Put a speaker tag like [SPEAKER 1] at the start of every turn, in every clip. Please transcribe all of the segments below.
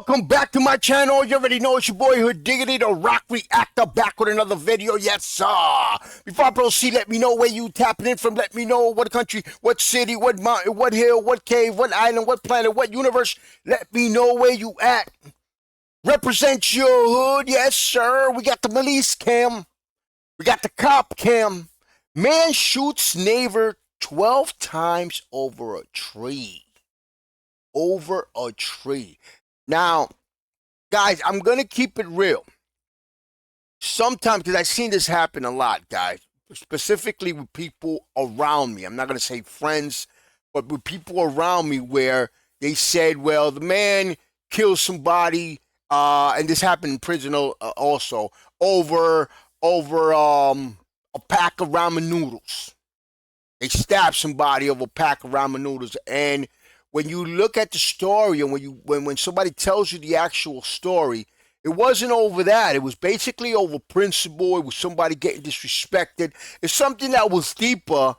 [SPEAKER 1] Welcome back to my channel. You already know it's your boy Hood Diggity, the Rock Reactor, back with another video. Yes, sir. Before I proceed, let me know where you tapping in from. Let me know what country, what city, what mountain, what hill, what cave, what island, what planet, what universe. Let me know where you at. Represent your hood. Yes, sir. We got the police cam. We got the cop cam. Man shoots neighbor 12 times over a tree. Over a tree. Now, guys, I'm going to keep it real. Sometimes, because I've seen this happen a lot, guys, specifically with people around me. I'm not going to say friends, but with people around me where they said, well, the man killed somebody, and this happened in prison also, over a pack of ramen noodles. They stabbed somebody over a pack of ramen noodles, and when you look at the story and when somebody tells you the actual story, it wasn't over that. It was basically over principle. It was somebody getting disrespected. It's something that was deeper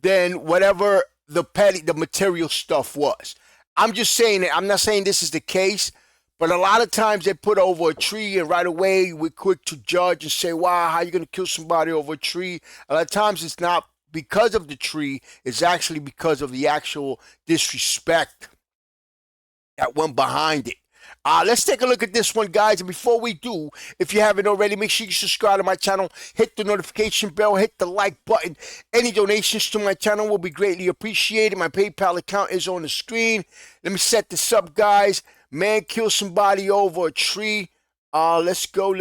[SPEAKER 1] than whatever the material stuff was. I'm just saying it. I'm not saying this is the case, but a lot of times they put over a tree and right away we're quick to judge and say, wow, how are you going to kill somebody over a tree? A lot of times it's not because of the tree, it's actually because of the actual disrespect that went behind it. Let's take a look at this one, guys. And before we do, if you haven't already, make sure you subscribe to my channel, hit the notification bell, hit the like button. Any donations to my channel will be greatly appreciated. My PayPal account is on the screen. Let me set this up, guys. Man killed somebody over a tree. Let's go.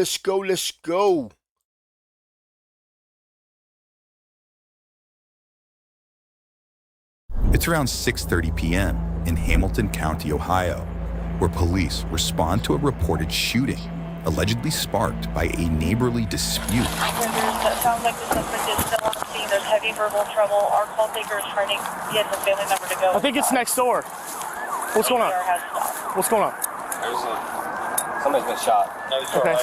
[SPEAKER 2] It's around 6:30 p.m. in Hamilton County, Ohio, where police respond to a reported shooting, allegedly sparked by a neighborly dispute.
[SPEAKER 3] That sounds like the suspect is still on the scene. There's heavy verbal trouble. Our call taker is trying to get the family member to go.
[SPEAKER 4] I think it's next door. What's going on? What's going on?
[SPEAKER 5] Somebody's been shot.
[SPEAKER 4] Okay.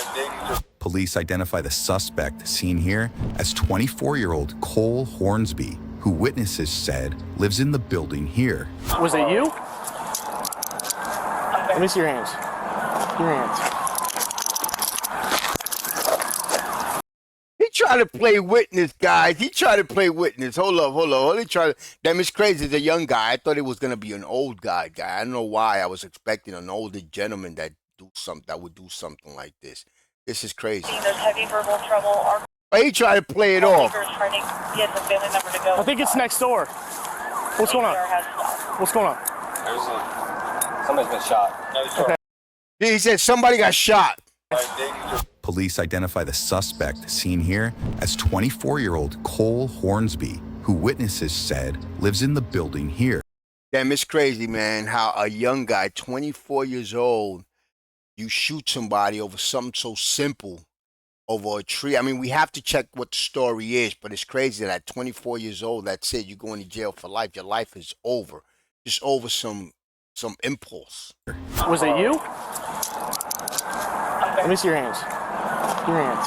[SPEAKER 2] Police identify the suspect seen here as 24-year-old Cole Hornsby, who witnesses said lives in the building here.
[SPEAKER 4] Was it you? Let me see your hands. Your hands.
[SPEAKER 1] He tried to play witness, guys. He tried to play witness. Hold up. He tried to. Damn, it's crazy. He's a young guy. I thought it was gonna be an old guy. I don't know why. I was expecting an older gentleman that would do something like this. This is crazy.
[SPEAKER 3] There's heavy verbal trouble.
[SPEAKER 1] He tried to play it off.
[SPEAKER 3] Trying to get the family member to go.
[SPEAKER 4] I think it's next door. What's going on? What's going on?
[SPEAKER 5] Somebody's been shot.
[SPEAKER 4] Okay.
[SPEAKER 1] He said somebody got shot.
[SPEAKER 2] Police identify the suspect seen here as 24-year-old Cole Hornsby, who witnesses said lives in the building here.
[SPEAKER 1] Damn, it's crazy, man, how a young guy, 24 years old, you shoot somebody over something so simple, over a tree. I mean, we have to check what the story is, but it's crazy that at 24 years old, that's it. You're going to jail for life. Your life is over. Just over some impulse.
[SPEAKER 4] Was it you? Let me see your hands. Your hands.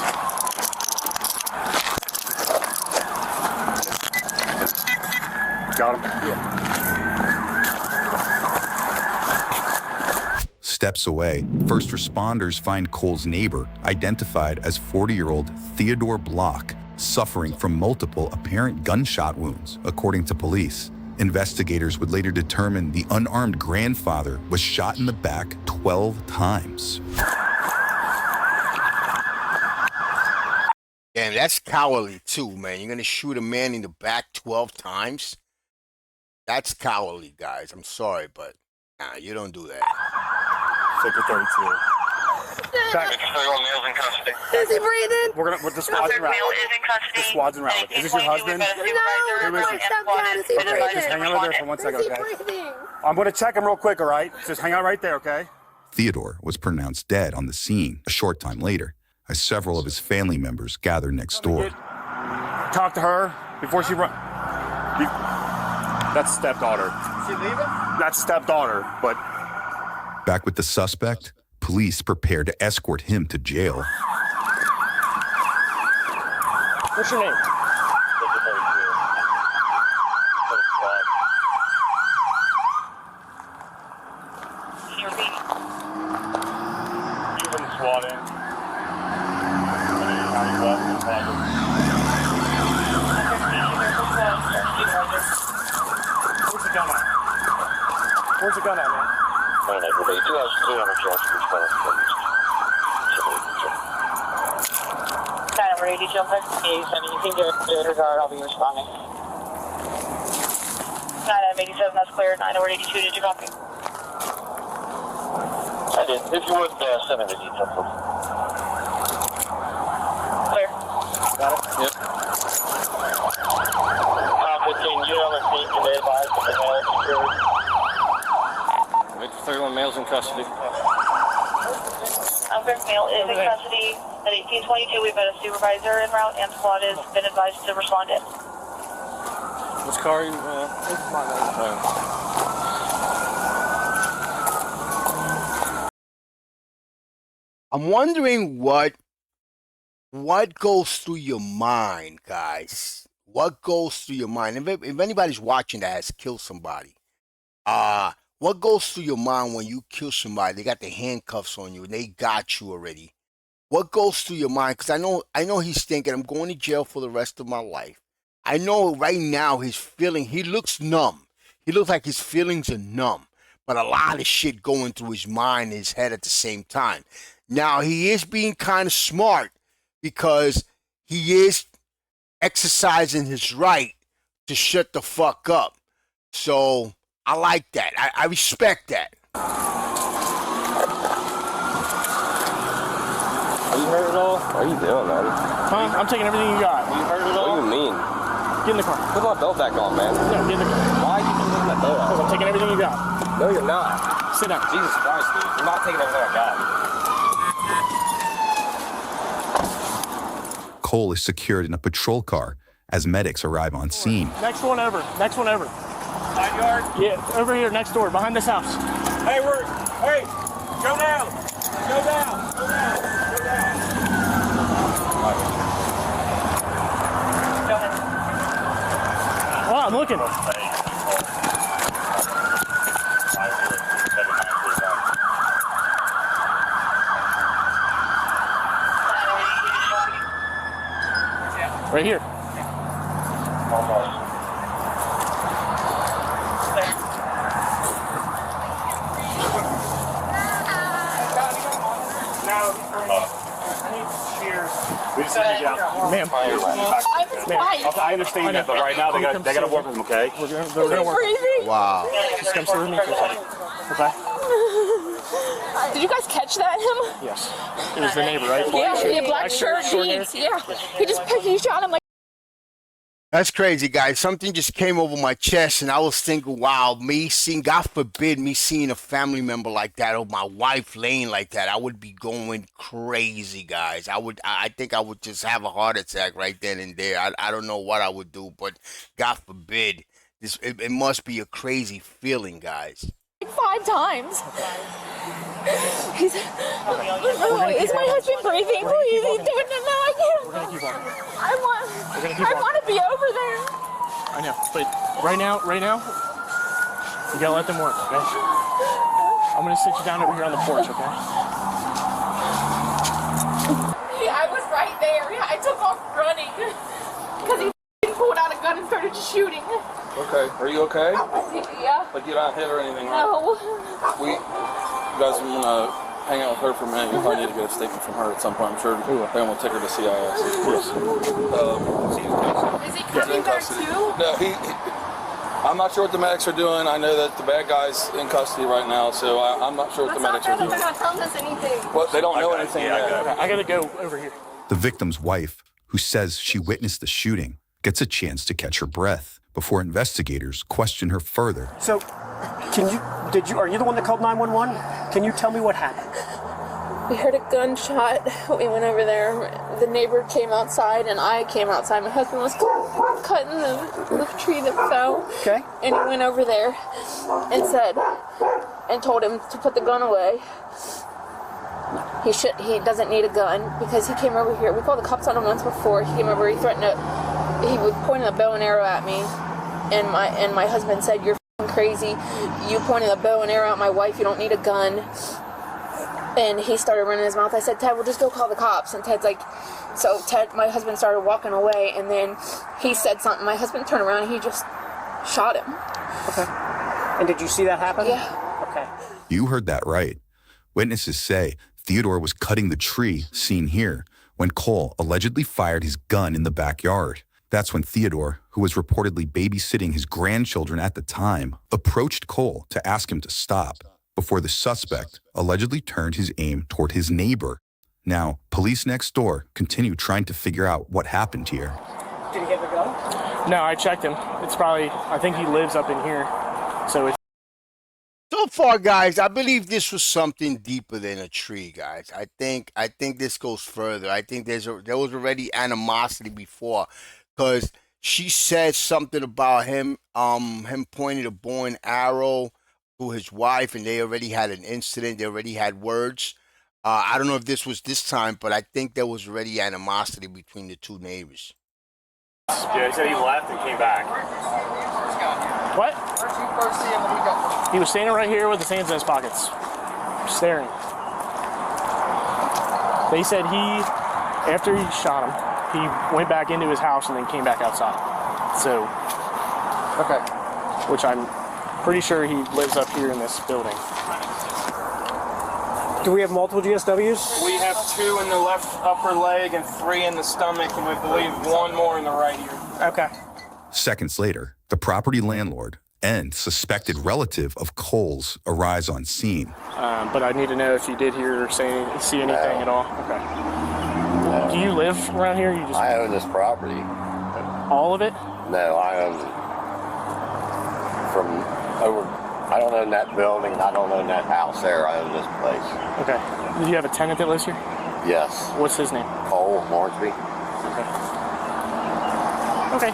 [SPEAKER 5] Got him? Yeah.
[SPEAKER 2] Steps away, first responders find Cole's neighbor, identified as 40-year-old Theodore Block, suffering from multiple apparent gunshot wounds, according to police. Investigators would later determine the unarmed grandfather was shot in the back 12 times.
[SPEAKER 1] Damn, that's cowardly too, man. You're going to shoot a man in the back 12 times? That's cowardly, guys. I'm sorry, but nah, you don't do that.
[SPEAKER 5] Sector 32.
[SPEAKER 6] Is he breathing?
[SPEAKER 4] The squad's in route.
[SPEAKER 3] The
[SPEAKER 4] squad's in route. Is this your husband?
[SPEAKER 6] No, stop that. Is he breathing?
[SPEAKER 4] Just hang out there for 1 second,
[SPEAKER 6] Is he
[SPEAKER 4] okay?
[SPEAKER 6] breathing?
[SPEAKER 4] I'm going to check him real quick, all right? Just hang out right there, okay?
[SPEAKER 2] Theodore was pronounced dead on the scene a short time later, as several of his family members gathered next door.
[SPEAKER 4] Talk to her before she run. That's stepdaughter.
[SPEAKER 5] Is she leaving?
[SPEAKER 4] That's stepdaughter, but...
[SPEAKER 2] Back with the suspect, police prepare to escort him to jail.
[SPEAKER 4] What's your name? Where's the gun at, man?
[SPEAKER 7] They do have 300 shots to respond.
[SPEAKER 3] 980 jumper.
[SPEAKER 7] Hey, Sonny, you can get the regard, I'll be responding.
[SPEAKER 3] 987, that's clear. 982, did you copy?
[SPEAKER 7] I did. If you would, send me the details, please.
[SPEAKER 3] Clear.
[SPEAKER 7] Got it? Yep. 15, you have a seat, you may advise that the male is secured. Victor 31 males in custody.
[SPEAKER 3] Male is in custody at 1822. We've got a supervisor en route and squad has been advised to respond in.
[SPEAKER 5] Which car are you,
[SPEAKER 1] I'm wondering what goes through your mind, guys. What goes through your mind? If anybody's watching that has killed somebody, what goes through your mind when you kill somebody? They got the handcuffs on you and they got you already. What goes through your mind? Because I know he's thinking, I'm going to jail for the rest of my life. I know right now he looks numb. He looks like his feelings are numb. But a lot of shit going through his mind and his head at the same time. Now, he is being kind of smart because he is exercising his right to shut the fuck up. So, I like that. I respect that.
[SPEAKER 5] Are you hurt at all? What are you doing, man?
[SPEAKER 4] Huh? I'm taking everything you got.
[SPEAKER 5] Are you hurt at all? What do you mean?
[SPEAKER 4] Get in the car.
[SPEAKER 5] Put my belt back on, man.
[SPEAKER 4] No, get in the car.
[SPEAKER 5] Why are you putting my belt
[SPEAKER 4] Because
[SPEAKER 5] on?
[SPEAKER 4] I'm taking everything you got.
[SPEAKER 5] No, you're not.
[SPEAKER 4] Sit down.
[SPEAKER 5] Jesus Christ, dude. You're not taking everything I got.
[SPEAKER 2] Cole is secured in a patrol car as medics arrive on scene.
[SPEAKER 4] Next one over. Next one over.
[SPEAKER 7] 9 yard?
[SPEAKER 4] Yeah, over here, next door, behind this house.
[SPEAKER 7] Hey, hey, go down. Go down. Go down. Go down.
[SPEAKER 3] Go ahead.
[SPEAKER 4] Oh, I'm looking. Right here. Ma'am.
[SPEAKER 5] I understand that, but right now they got to work with them, okay?
[SPEAKER 4] We're gonna work.
[SPEAKER 1] Wow.
[SPEAKER 4] Just come sit with me for a second. Okay?
[SPEAKER 6] Did you guys catch that him?
[SPEAKER 4] Yes. It was the neighbor, right?
[SPEAKER 6] Yeah, black shirt, jeans. Yeah. He shot him like.
[SPEAKER 1] That's crazy, guys. Something just came over my chest, and I was thinking, wow, God forbid me seeing a family member like that or my wife laying like that, I would be going crazy, guys. I think I would just have a heart attack right then and there. I don't know what I would do, but God forbid. It must be a crazy feeling, guys.
[SPEAKER 6] 5 times. Is my husband breathing? Please, he's doing it now. I can't.
[SPEAKER 4] We're gonna keep on.
[SPEAKER 6] I want to be over there.
[SPEAKER 4] I know, but right now, you gotta let them work, okay? I'm gonna sit you down over here on the porch, okay?
[SPEAKER 6] Yeah, I was right there. Yeah, I took off running because he pulled out a gun and started shooting.
[SPEAKER 5] Okay. Are you okay?
[SPEAKER 6] Yeah.
[SPEAKER 5] Like you're not hit or anything, right?
[SPEAKER 6] No.
[SPEAKER 5] You guys want to hang out with her for a minute? You probably need to get a statement from her at some point. I'm sure they're going to take her to CIS.
[SPEAKER 4] Yes.
[SPEAKER 6] Is he coming there too?
[SPEAKER 5] No, I'm not sure what the medics are doing. I know that the bad guy's in custody right now, so I'm not sure what the medics are doing.
[SPEAKER 6] They're not telling us anything.
[SPEAKER 5] Well, they don't know anything yet.
[SPEAKER 4] I gotta go over here.
[SPEAKER 2] The victim's wife, who says she witnessed the shooting, gets a chance to catch her breath before investigators question her further.
[SPEAKER 8] So, are you the one that called 911? Can you tell me what happened?
[SPEAKER 6] We heard a gunshot. We went over there. The neighbor came outside and I came outside. My husband was cutting the tree that fell.
[SPEAKER 8] Okay.
[SPEAKER 6] And he went over there and told him to put the gun away. He doesn't need a gun because he came over here. We called the cops on him once before. He came over, he was pointing a bow and arrow at me. And my husband said, "You're f***ing crazy. You pointed a bow and arrow at my wife. You don't need a gun." And he started running his mouth. I said, "Ted, we'll just go call the cops." And Ted's like, so Ted, my husband started walking away, and then he said something. My husband turned around and he just shot him.
[SPEAKER 8] Okay. And did you see that happen?
[SPEAKER 6] Yeah.
[SPEAKER 8] Okay.
[SPEAKER 2] You heard that right. Witnesses say Theodore was cutting the tree, seen here, when Cole allegedly fired his gun in the backyard. That's when Theodore, who was reportedly babysitting his grandchildren at the time, approached Cole to ask him to stop, before the suspect allegedly turned his aim toward his neighbor. Now, police next door continue trying to figure out what happened here.
[SPEAKER 8] Did he get the gun?
[SPEAKER 4] No, I checked him. It's probably, I think he lives up in here. So it's
[SPEAKER 1] So far, guys, I believe this was something deeper than a tree, guys. I think this goes further. I think there was already animosity before, because she said something about him pointing a bow and arrow to his wife, and they already had an incident. They already had words. I don't know if this was this time, but I think there was already animosity between the two neighbors.
[SPEAKER 7] Yeah, he said he left and came back.
[SPEAKER 4] what? He was standing right here with his hands in his pockets, staring. They said after he shot him, he went back into his house and then came back outside. So,
[SPEAKER 1] Okay.
[SPEAKER 4] which I'm pretty sure he lives up here in this building.
[SPEAKER 8] Do we have multiple GSWs?
[SPEAKER 7] We have 2 in the left upper leg and 3 in the stomach, and we believe 1 more in the right ear.
[SPEAKER 8] Okay.
[SPEAKER 2] Seconds later, the property landlord and suspected relative of Cole's arrives on scene.
[SPEAKER 4] But I need to know if you did hear or see anything at all. Okay. Do you live around here? You just
[SPEAKER 9] I own this property.
[SPEAKER 4] all of it?
[SPEAKER 9] No, I own from over. I don't own that building. I don't own that house there. I own this place.
[SPEAKER 4] Okay. Do you have a tenant that lives here?
[SPEAKER 9] Yes.
[SPEAKER 4] What's his name?
[SPEAKER 9] Cole Morgsby.
[SPEAKER 4] Okay.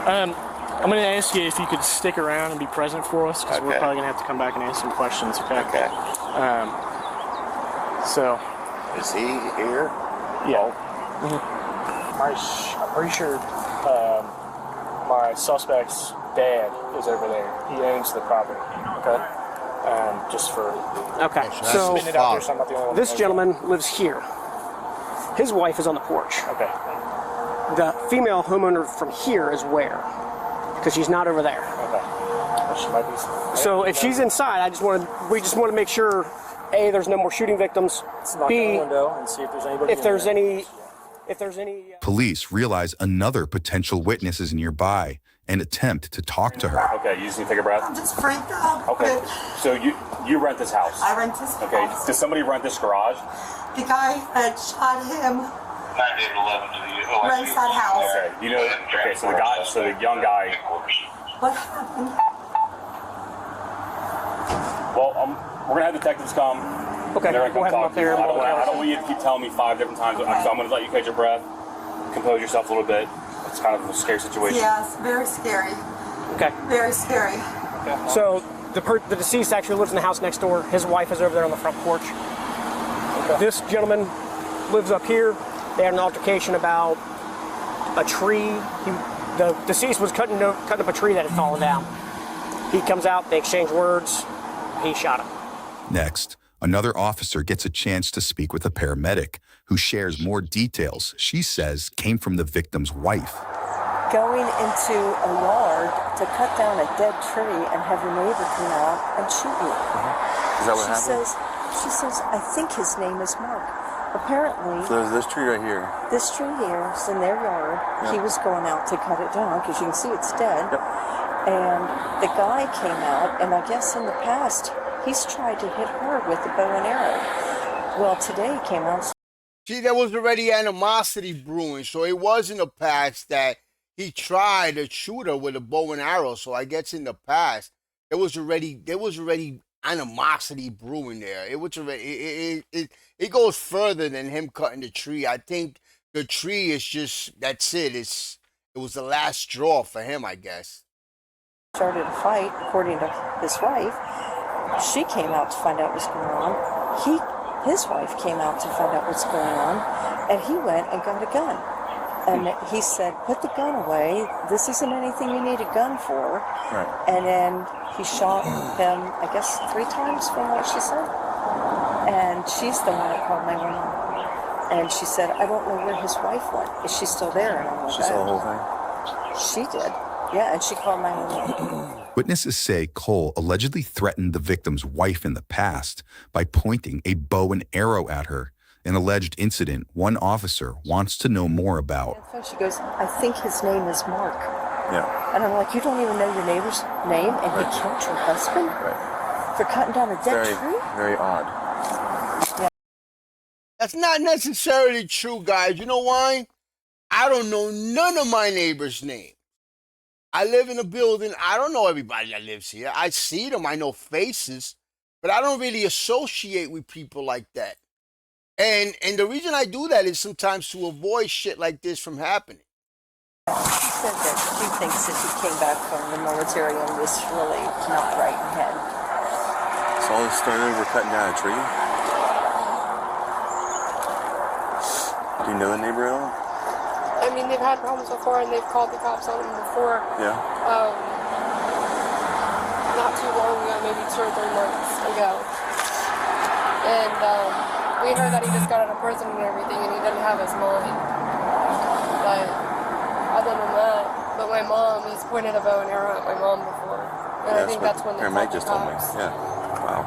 [SPEAKER 4] I'm going to ask you if you could stick around and be present for us, because we're
[SPEAKER 9] Okay.
[SPEAKER 4] probably going to have to come back and answer some questions. Okay.
[SPEAKER 9] Okay.
[SPEAKER 4] So.
[SPEAKER 9] Is he here?
[SPEAKER 4] Yeah. I'm pretty sure my suspect's dad is over there. He owns the property. Okay. Just for
[SPEAKER 8] Okay.
[SPEAKER 1] that's
[SPEAKER 8] So
[SPEAKER 1] his
[SPEAKER 4] spitting it out there, so I'm not the only one.
[SPEAKER 8] this
[SPEAKER 4] that knows
[SPEAKER 8] gentleman lives here. His wife is on the porch.
[SPEAKER 4] that. Okay.
[SPEAKER 8] The female homeowner from here is where? Because she's not over there.
[SPEAKER 4] Okay. Well, she might be.
[SPEAKER 8] So if she's inside, we just want to make sure, A, there's no more shooting victims.
[SPEAKER 4] Let's knock on
[SPEAKER 8] B,
[SPEAKER 4] the window and see if there's anybody.
[SPEAKER 8] if there's any.
[SPEAKER 2] Police realize another potential witness is nearby and attempt to talk to her.
[SPEAKER 7] Okay, you just need to take a breath.
[SPEAKER 10] I'm just freaked out.
[SPEAKER 7] Okay. So you rent this house?
[SPEAKER 10] I rent this
[SPEAKER 7] Okay.
[SPEAKER 10] house.
[SPEAKER 7] Does somebody rent this garage?
[SPEAKER 10] The guy that shot him rents that house.
[SPEAKER 7] Okay. You know. Okay. So the young guy.
[SPEAKER 10] What happened?
[SPEAKER 7] Well, we're gonna have detectives come.
[SPEAKER 8] Okay,
[SPEAKER 7] They're gonna
[SPEAKER 8] we'll have them
[SPEAKER 7] talk
[SPEAKER 8] up
[SPEAKER 7] to you.
[SPEAKER 8] there.
[SPEAKER 7] I don't want you to keep telling me 5 different times.
[SPEAKER 10] Okay.
[SPEAKER 7] So I'm gonna let you catch your breath, compose yourself a little bit. It's kind of a scary situation.
[SPEAKER 10] Yes, very scary.
[SPEAKER 8] Okay.
[SPEAKER 10] Very scary.
[SPEAKER 8] So the deceased actually lives in the house next door. His wife is over there on the front porch. This gentleman lives up here. They had an altercation about a tree. The deceased was cutting up a tree that had fallen down. He comes out, they exchange words, he shot him.
[SPEAKER 2] Next, another officer gets a chance to speak with a paramedic who shares more details she says came from the victim's wife.
[SPEAKER 11] Going into a yard to cut down a dead tree and have your neighbor come out and shoot you.
[SPEAKER 5] Is that what happened?
[SPEAKER 11] She says, I think his name is Mark. Apparently,
[SPEAKER 5] So there's this tree right here.
[SPEAKER 11] this tree here is in their yard.
[SPEAKER 5] Yeah.
[SPEAKER 11] He was going out to cut it down because you can see it's dead.
[SPEAKER 5] Yep.
[SPEAKER 11] And the guy came out, and I guess in the past, he's tried to hit her with a bow and arrow. Well, today he came out.
[SPEAKER 1] See, there was already animosity brewing, so it was in the past that he tried to shoot her with a bow and arrow. So I guess in the past there was already animosity brewing there. It was already it goes further than him cutting the tree. I think the tree is just that's it. It was the last straw for him, I guess.
[SPEAKER 11] Started a fight, according to his wife. She came out to find out what's going on. His wife came out to find out what's going on, and he went and got a gun. And he said, put the gun away. This isn't anything you need a gun for.
[SPEAKER 5] Right.
[SPEAKER 11] And then he shot him, I guess, 3 times from what she said. And she's the one that called 911. And she said, I don't know where his wife went. Is she still there? And I'm like,
[SPEAKER 5] She saw the whole thing?
[SPEAKER 11] She did. Yeah, and she called 911.
[SPEAKER 2] Witnesses say Cole allegedly threatened the victim's wife in the past by pointing a bow and arrow at her, an alleged incident one officer wants to know more about.
[SPEAKER 11] She goes, I think his name is Mark.
[SPEAKER 12] Yeah.
[SPEAKER 11] And I'm like, you don't even know your neighbor's name, and he killed your husband?
[SPEAKER 12] Right.
[SPEAKER 11] For cutting down a dead tree?
[SPEAKER 12] Very odd.
[SPEAKER 11] Yeah.
[SPEAKER 1] That's not necessarily true, guys. You know why? I don't know none of my neighbors' names. I live in a building. I don't know everybody that lives here. I see them. I know faces. But I don't really associate with people like that. And the reason I do that is sometimes to avoid shit like this from happening.
[SPEAKER 11] She said that she thinks that he came back from the military and was really not right in the head.
[SPEAKER 12] So all this started over cutting down a tree? Do you know the neighbor at all?
[SPEAKER 13] I mean, they've had problems before, and they've called the cops on him before.
[SPEAKER 12] Yeah.
[SPEAKER 13] Not too long ago, maybe 2 or 3 months ago. And we heard that he just got out of prison and everything, and he didn't have his mind. But other than that, but my mom, he's pointed a bow and arrow at my mom before. And I think that's when they called the cops.
[SPEAKER 12] Yeah. Wow.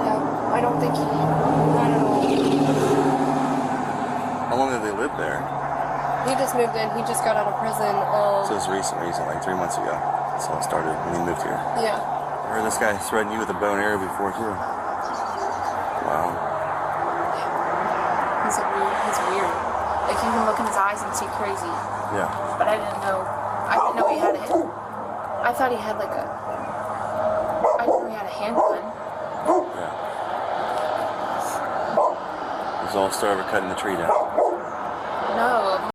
[SPEAKER 13] Yeah, I don't think he, I don't know.
[SPEAKER 12] How long have they lived there?
[SPEAKER 13] He just moved in. He just got out of prison.
[SPEAKER 12] So it's recent, like 3 months ago. That's all it started when he moved here.
[SPEAKER 13] Yeah.
[SPEAKER 12] I heard this guy threatened you with a bow and arrow before too. Wow.
[SPEAKER 6] He's weird. Like you can look in his eyes and see crazy.
[SPEAKER 12] Yeah.
[SPEAKER 6] But I didn't know he had a. I thought he had like a. I didn't know he had a handgun.
[SPEAKER 12] Yeah. It was all started over cutting the tree down.
[SPEAKER 6] No.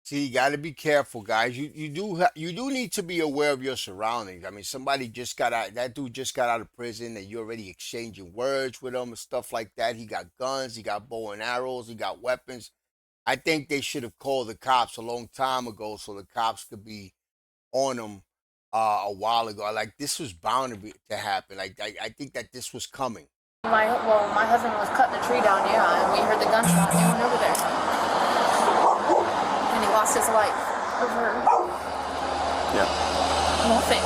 [SPEAKER 1] See, you got to be careful, guys. You do need to be aware of your surroundings. I mean, somebody just got out. That dude just got out of prison, and you're already exchanging words with him and stuff like that. He got guns, he got bow and arrows, he got weapons. I think they should have called the cops a long time ago, so the cops could be on him a while ago. Like this was bound to happen. Like I think that this was coming.
[SPEAKER 6] My husband was cutting the tree down, yeah, and we heard the gunshot. They went over there. And he lost his life over nothing.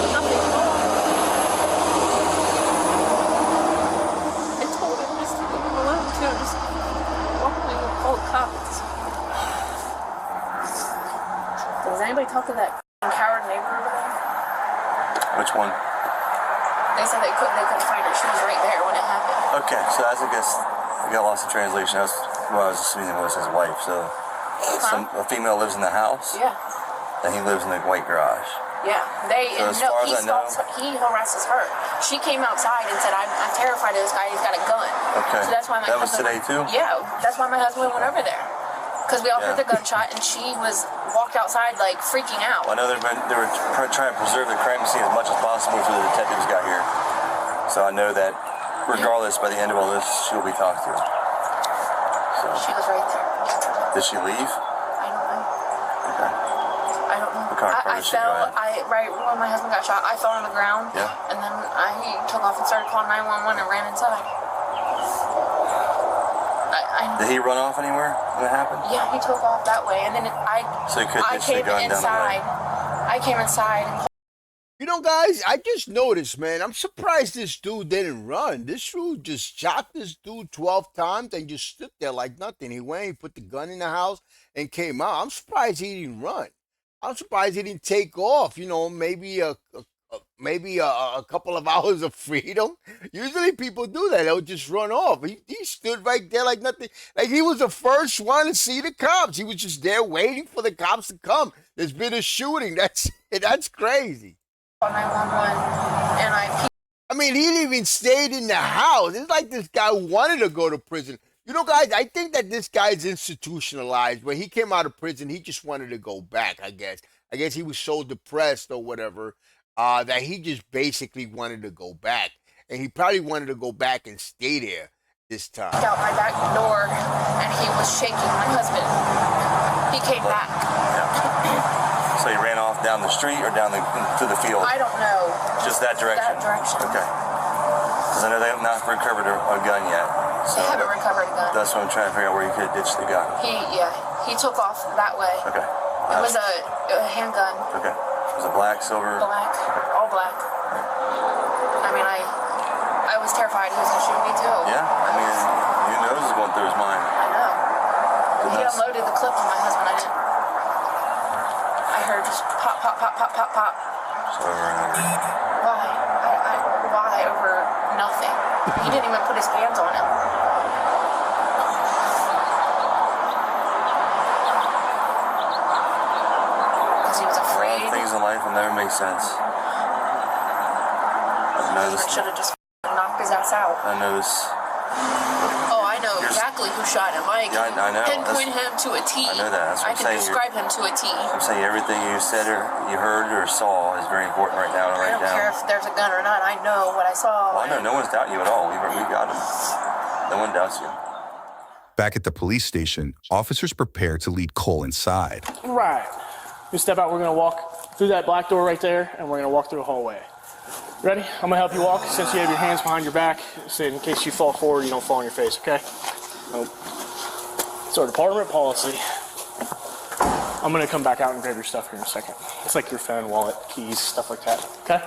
[SPEAKER 6] Nothing at all. I told him just to leave him alone too. Just walk away and call the cops. Does anybody talk to that coward neighbor over there?
[SPEAKER 12] Which one?
[SPEAKER 6] They said they couldn't find her. She was right there when it happened.
[SPEAKER 12] Okay, so that's, I guess, I got lost in translation. That's what I was assuming it was his wife. So a female lives in the house?
[SPEAKER 6] Yeah.
[SPEAKER 12] And he lives in the white garage?
[SPEAKER 6] Yeah. He harasses her. She came outside and said, I'm terrified of this guy. He's got a gun.
[SPEAKER 12] Okay.
[SPEAKER 6] So that's why my
[SPEAKER 12] husband... That was today, too?
[SPEAKER 6] Yeah. That's why my husband went over there. Because we all heard the gunshot, and she walked outside, like, freaking out.
[SPEAKER 12] Well, I know they were trying to preserve the crime scene as much as possible before the detectives got here. So I know that, regardless, by the end of all this, she'll be talked to. So.
[SPEAKER 6] She was right there.
[SPEAKER 12] Did she leave?
[SPEAKER 6] I don't know.
[SPEAKER 12] Okay.
[SPEAKER 6] I don't know.
[SPEAKER 12] What kind of car did she drive?
[SPEAKER 6] Right when my husband got shot, I fell on the ground.
[SPEAKER 12] Yeah.
[SPEAKER 6] And then he took off and started calling 911 and ran inside.
[SPEAKER 12] Did he run off anywhere when it happened?
[SPEAKER 6] Yeah, he took off that way, and then I came inside. I came inside.
[SPEAKER 1] You know, guys, I just noticed, man. I'm surprised this dude didn't run. This dude just shot this dude 12 times and just stood there like nothing. He went, he put the gun in the house and came out. I'm surprised he didn't run. I'm surprised he didn't take off. You know, maybe a couple of hours of freedom. Usually people do that. They'll just run off. He stood right there like nothing. Like he was the first one to see the cops. He was just there waiting for the cops to come. There's been a shooting. That's crazy.
[SPEAKER 6] 911, and
[SPEAKER 1] I mean, he even stayed in the house. It's like this guy wanted to go to prison. You know, guys, I think that this guy's institutionalized. When he came out of prison, he just wanted to go back, I guess. I guess he was so depressed or whatever that he just basically wanted to go back. And he probably wanted to go back and stay there this time.
[SPEAKER 6] Out my back door, and he was shaking my husband. He came back.
[SPEAKER 12] So he ran off down the street or down to the field?
[SPEAKER 6] I don't know.
[SPEAKER 12] Just that direction?
[SPEAKER 6] That direction.
[SPEAKER 12] Okay. Because I know they have not recovered a gun yet. So
[SPEAKER 6] they haven't recovered a gun.
[SPEAKER 12] That's what I'm trying to figure out, where you could have ditched the gun.
[SPEAKER 6] He took off that way.
[SPEAKER 12] Okay.
[SPEAKER 6] It was a handgun.
[SPEAKER 12] Okay. Was it black, silver?
[SPEAKER 6] Black, all black. I mean, I was terrified he was gonna shoot me too.
[SPEAKER 12] Yeah, I mean, who knows what's going through his mind?
[SPEAKER 6] I know. He unloaded the clip on my husband. I heard just pop, pop, pop, pop, pop, pop.
[SPEAKER 12] So over and over.
[SPEAKER 6] Why? Why over nothing? He didn't even put his hands on him. Because he was afraid.
[SPEAKER 12] A lot of things in life will never make sense.
[SPEAKER 6] I should have just knocked his ass out.
[SPEAKER 12] I know this.
[SPEAKER 6] Oh, I know exactly who shot him. I
[SPEAKER 12] know.
[SPEAKER 6] pinpoint him to a T.
[SPEAKER 12] I know that. That's what
[SPEAKER 6] I can describe him to a T.
[SPEAKER 12] I'm saying everything you said or you heard or saw is very important right now to write down.
[SPEAKER 6] I don't care if there's a gun or not. I know what I saw.
[SPEAKER 12] Well, I know no one's doubting you at all. We got him. No one doubts you.
[SPEAKER 2] Back at the police station, officers prepare to lead Cole inside.
[SPEAKER 4] Right. You step out, we're going to walk through that black door right there, and we're going to walk through a hallway. Ready? I'm going to help you walk since you have your hands behind your back, so in case you fall forward, you don't fall on your face, okay? Nope. It's our department policy. I'm going to come back out and grab your stuff here in a second. It's like your phone, wallet, keys, stuff like that, okay?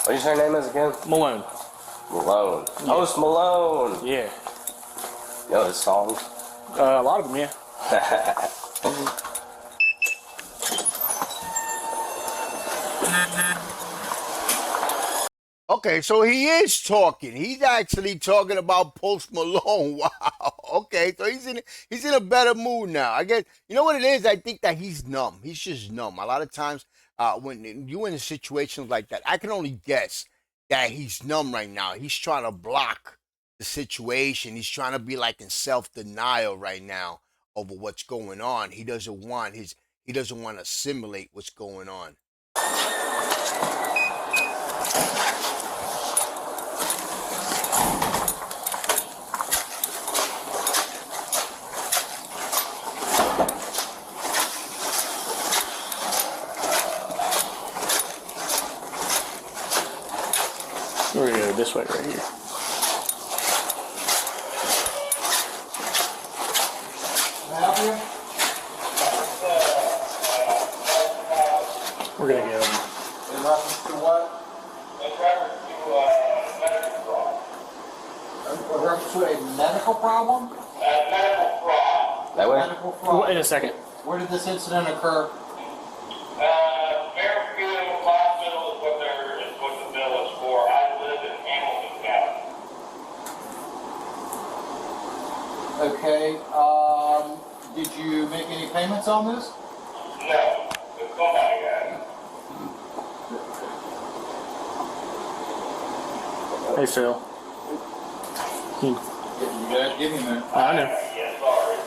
[SPEAKER 14] What did you say your name is again?
[SPEAKER 4] Malone.
[SPEAKER 14] Malone.
[SPEAKER 4] Yeah.
[SPEAKER 14] Oh, it's Malone.
[SPEAKER 4] Yeah.
[SPEAKER 14] You know this song?
[SPEAKER 4] A lot of them, yeah.
[SPEAKER 1] Okay, so he is talking. He's actually talking about Post Malone. Wow. Okay, so he's in a better mood now. I guess you know what it is. I think that he's numb. He's just numb. A lot of times, when you're in situations like that, I can only guess that he's numb right now. He's trying to block the situation. He's trying to be like in self-denial right now over what's going on. He doesn't want to assimilate what's going on.
[SPEAKER 4] We're going to go this way right here.
[SPEAKER 15] Can I help you?
[SPEAKER 4] We're going to go.
[SPEAKER 15] In reference to what? In reference to a medical problem. In reference to a medical problem? Medical fraud.
[SPEAKER 14] That way?
[SPEAKER 15] Medical fraud.
[SPEAKER 4] In a second.
[SPEAKER 15] Where did this incident occur?
[SPEAKER 16] Fairfield Hospital is what the bill is for. I live in Hamilton County.
[SPEAKER 15] Okay. Did you make any payments on this?
[SPEAKER 16] No. The somebody got it.
[SPEAKER 4] Hey, Phil.
[SPEAKER 15] You guys give me a minute.
[SPEAKER 4] I know.
[SPEAKER 16] Yeah, sorry.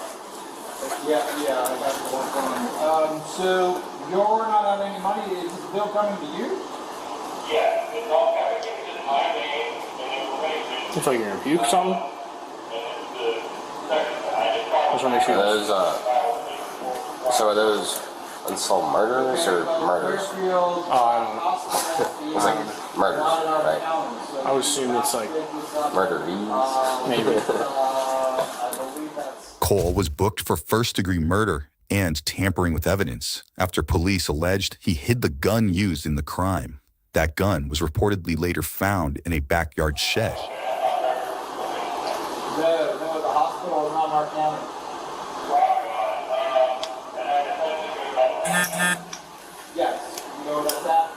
[SPEAKER 15] Yeah, I got the one going. So you're not out any money. Is the bill coming to you?
[SPEAKER 16] Yeah, it's all coming into my name and information.
[SPEAKER 4] Looks like you're going to puke something.
[SPEAKER 16] I
[SPEAKER 4] just want to make sure.
[SPEAKER 14] Those, so are those unsolved murders or murders?
[SPEAKER 4] I don't know.
[SPEAKER 14] It's like murders, right?
[SPEAKER 4] I would assume it's like
[SPEAKER 14] murderies.
[SPEAKER 4] maybe.
[SPEAKER 2] Cole was booked for first-degree murder and tampering with evidence after police alleged he hid the gun used in the crime. That gun was reportedly later found in a backyard shed.
[SPEAKER 15] No, the hospital is not in our county. Yes, you know where that's at?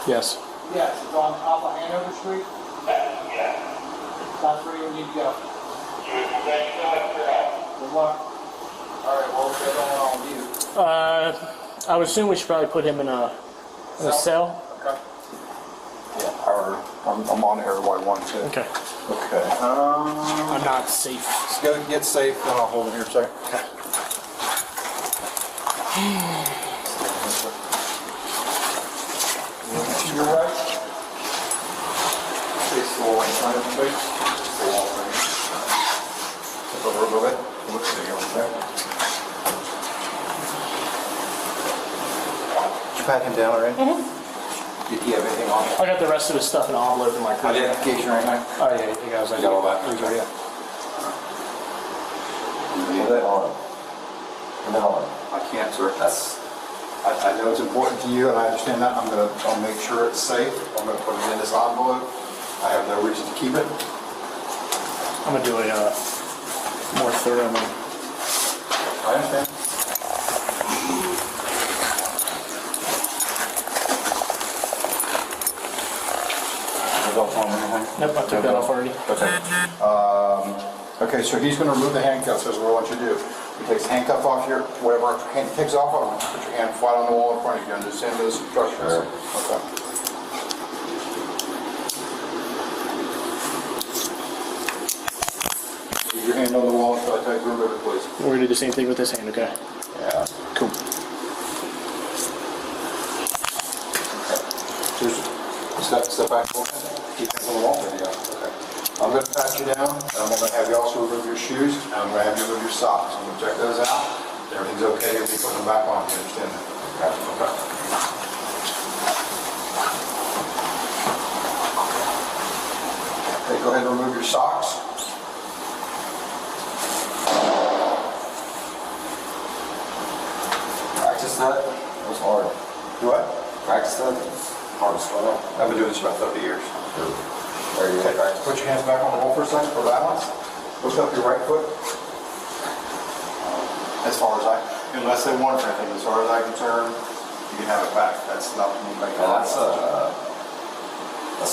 [SPEAKER 4] Yes.
[SPEAKER 15] Yes, it's on Alpha Hanover Street. That's where you need to go. Good luck. All right, well, what's going on with you?
[SPEAKER 4] I would assume we should probably put him in a cell.
[SPEAKER 15] Okay.
[SPEAKER 17] Yeah, I'm on here while I want to.
[SPEAKER 4] Okay.
[SPEAKER 17] Okay.
[SPEAKER 4] I'm not safe.
[SPEAKER 17] Just go get safe, then I'll hold it here a second.
[SPEAKER 4] Okay.
[SPEAKER 17] To your right. Face the wall in front of your face. Face the wall in front of you. Flip over a little bit. There you go. Okay. Did you pat him down already?
[SPEAKER 4] Mm-hmm.
[SPEAKER 17] Did you have anything on?
[SPEAKER 4] I got the rest of his stuff in an envelope in my car.
[SPEAKER 17] Identification right now.
[SPEAKER 4] Oh yeah, you guys.
[SPEAKER 17] You got all that?
[SPEAKER 4] Yeah.
[SPEAKER 17] Leave that on.
[SPEAKER 14] No.
[SPEAKER 17] I can't, sir. I know it's important to you, and I understand that. I'll make sure it's safe. I'm gonna put it in this envelope. I have no reason to keep it.
[SPEAKER 4] I'm gonna do a more thorough one.
[SPEAKER 17] I understand. Results on anything?
[SPEAKER 4] Nope, I took that off already.
[SPEAKER 17] Okay. Okay, so he's gonna remove the handcuffs, as what I want you to do. He takes the handcuff off your, whatever hand he takes off of, put your hand flat on the wall in front of you. Understand those instructions?
[SPEAKER 14] Sure.
[SPEAKER 17] Okay. Leave your hand on the wall until I tell you to remove it, please.
[SPEAKER 4] We're gonna do the same thing with this hand, okay?
[SPEAKER 14] Yeah.
[SPEAKER 4] Cool.
[SPEAKER 17] Step back a little bit. Keep hands on the wall. There you go. Okay. I'm going to pat you down, and I'm going to have you also remove your shoes, and I'm going to have you remove your socks. I'm going to check those out. If everything's okay, you'll be putting them back on. You understand that? Okay. Okay, go ahead and remove your socks.
[SPEAKER 14] Practice that? It was hard.
[SPEAKER 17] Do what?
[SPEAKER 14] Practice that? Hard to slow down.
[SPEAKER 17] I've been doing this for about 30 years.
[SPEAKER 14] There you go.
[SPEAKER 17] Put your hands back on the wall for a second for balance. Lift up your right foot. As far as unless they want for anything, as far as I'm concerned, you can have it back. That's not me making
[SPEAKER 14] That's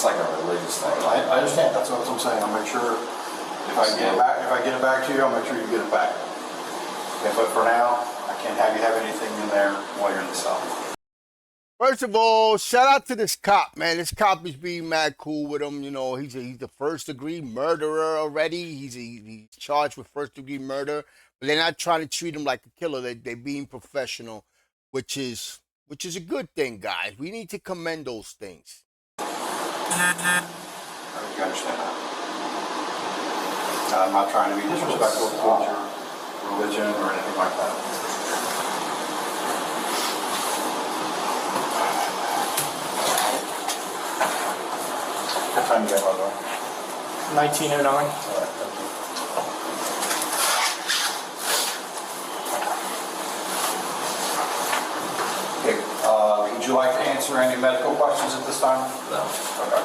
[SPEAKER 14] like a religious thing.
[SPEAKER 17] I understand. That's what I'm saying. I'll make sure if I get it back to you, I'll make sure you get it back. Okay, but for now, I can't have you have anything in there while you're in the cell.
[SPEAKER 1] First of all, shout out to this cop, man. This cop is being mad cool with him. You know, he's the first-degree murderer already. He's charged with first-degree murder, but they're not trying to treat him like a killer. They're being professional, which is a good thing, guys. We need to commend those things.
[SPEAKER 17] I think you understand that. I'm not trying to be disrespectful towards your religion or anything like that. What time do you have, by the way?
[SPEAKER 4] 1909.
[SPEAKER 17] All right, thank you. Okay, would you like to answer any medical questions at this time?
[SPEAKER 14] No.
[SPEAKER 17] Okay.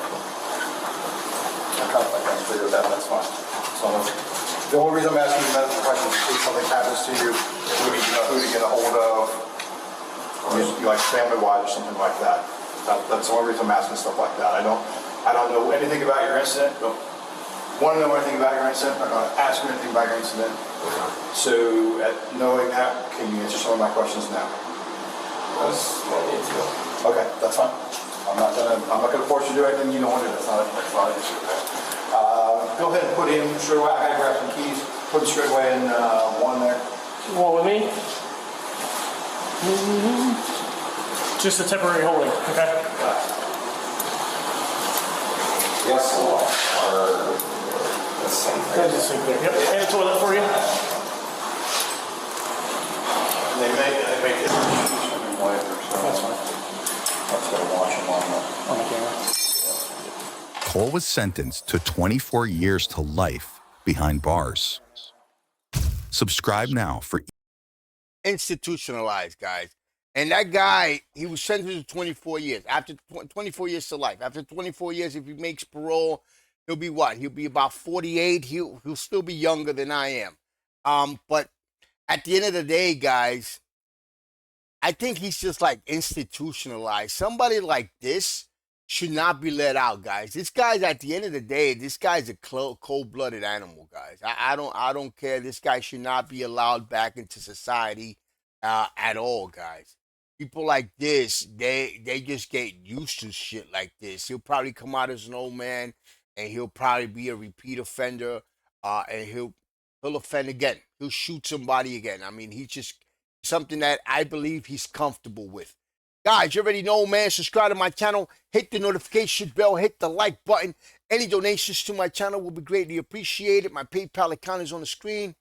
[SPEAKER 17] I can figure that, that's fine. So the only reason I'm asking you medical questions is if something happens to you, who do you know who to get a hold of, or you like family-wise or something like that. That's the only reason I'm asking stuff like that. I don't know anything about your incident. Don't want to know anything about your incident. I'm not going to ask you anything about your incident. So, knowing that, can you answer some of my questions now? Okay, that's fine. I'm not gonna force you to do anything you don't want to do. That's not an issue. Go ahead and put in straight away. I gotta grab some keys. Put them straight away in one there.
[SPEAKER 4] You want with me? Just a temporary holding, okay?
[SPEAKER 14] Yes, or the same thing.
[SPEAKER 4] That's the same thing. Yep. And a toilet for you.
[SPEAKER 17] They make it later, so
[SPEAKER 4] that's fine.
[SPEAKER 17] Let's go watch them on
[SPEAKER 4] the camera.
[SPEAKER 2] Cole was sentenced to 24 years to life behind bars. Subscribe now for
[SPEAKER 1] Institutionalized, guys. And that guy, he was sentenced to 24 years. After 24 years to life. After 24 years, if he makes parole, he'll be what? He'll be about 48. He'll still be younger than I am. But at the end of the day, guys, I think he's just like institutionalized. Somebody like this should not be let out, guys. This guy's, at the end of the day, this guy's a cold-blooded animal, guys. I don't care. This guy should not be allowed back into society at all, guys. People like this, they just get used to shit like this. He'll probably come out as an old man, and he'll probably be a repeat offender, and he'll offend again. He'll shoot somebody again. I mean, he's just something that I believe he's comfortable with. Guys, you already know, man. Subscribe to my channel. Hit the notification bell. Hit the like button. Any donations to my channel will be greatly appreciated. My PayPal account is on the screen.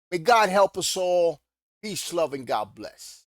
[SPEAKER 1] May God help us all. Peace, love, and God bless.